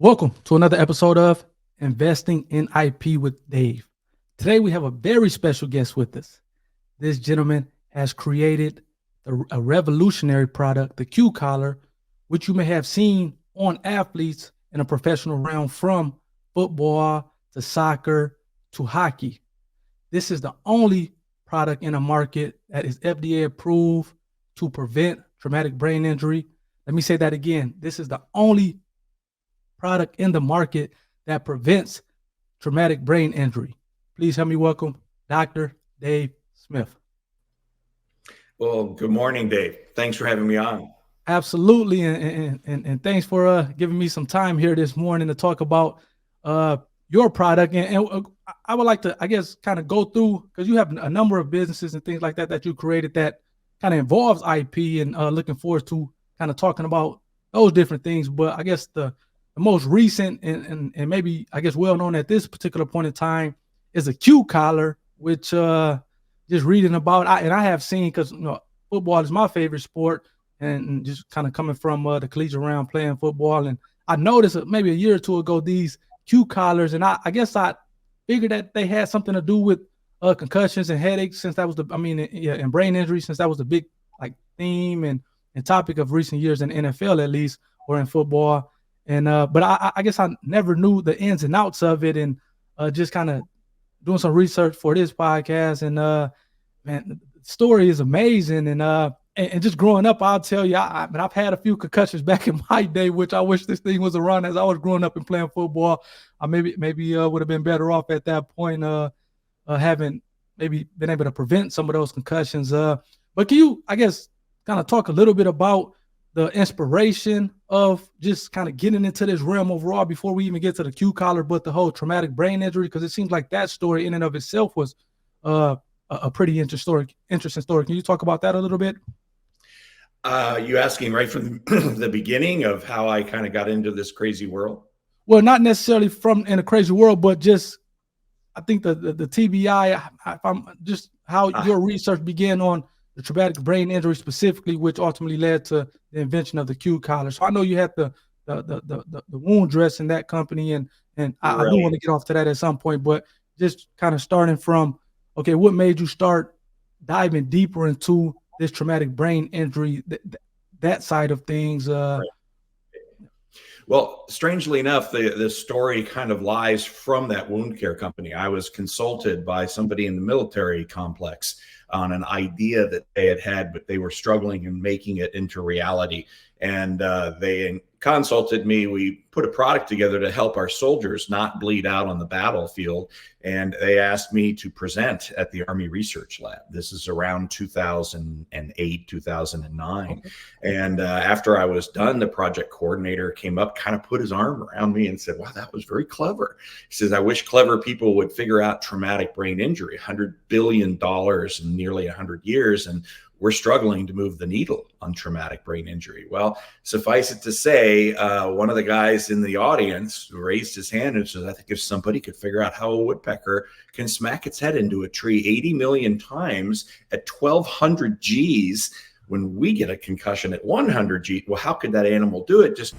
Welcome to another episode of Investing in IP with Dave. Today we have a very special guest with us. This gentleman has created a revolutionary product, the Q collar, which you may have seen on athletes in a professional realm from football to soccer to hockey. This is the only product in the market that is FDA approved to prevent traumatic brain injury. Let me say that again. This is the only product in the market that prevents traumatic brain injury. Please help me welcome Dr. Dave Smith. Well, good morning, Dave. Thanks for having me on. Absolutely, and thanks for giving me some time here this morning to talk about your product. And I would like to, I guess, kind of go through, because you have a number of businesses and things like that that you created that kind of involves IP, and looking forward to kind of talking about those different things. But I guess the most recent and maybe, I guess, well known at this particular point in time is a Q collar, which just reading about, I have seen, because football is my favorite sport, and just kind of coming from the collegiate round playing football, and I noticed maybe a year or two ago these Q collars, and I guess I figured that they had something to do with concussions and headaches, since that was and brain injury, since that was the big theme and topic of recent years in the NFL, at least, or in football. And but I guess I never knew the ins and outs of it, and just kind of doing some research for this podcast. And man, the story is amazing. And just growing up, I'll tell you, I've had a few concussions back in my day, which I wish this thing was around as I was growing up and playing football. I maybe would have been better off at that point, having maybe been able to prevent some of those concussions. But can you, I guess, kind of talk a little bit about the inspiration of just kind of getting into this realm overall before we even get to the Q collar, but the whole traumatic brain injury? Because it seems like that story in and of itself was a pretty interesting story. Can you talk about that a little bit? You asking right from the beginning of how I kind of got into this crazy world? Well, not necessarily from in a crazy world, but just, I think the TBI, if I'm just how your research began on the traumatic brain injury specifically, which ultimately led to the invention of the Q collar. So I know you had the wound dress in that company, and I do want to get off to that at some point, but just kind of starting from, okay, what made you start diving deeper into this traumatic brain injury, that side of things? Right. Well, strangely enough, the story kind of lies from that wound care company. I was consulted by somebody in the military complex on an idea that they had, but they were struggling in making it into reality. And they consulted me. We put a product together to help our soldiers not bleed out on the battlefield. And they asked me to present at the Army Research Lab. This is around 2008, 2009. Okay. And after I was done, the project coordinator came up, kind of put his arm around me and said, wow, that was very clever. He says, I wish clever people would figure out traumatic brain injury, $100 billion in nearly 100 years. And we're struggling to move the needle on traumatic brain injury. Well, suffice it to say, one of the guys in the audience raised his hand and said, I think if somebody could figure out how a woodpecker can smack its head into a tree 80 million times at 1,200 Gs, when we get a concussion at 100 G, well, how could that animal do it? Just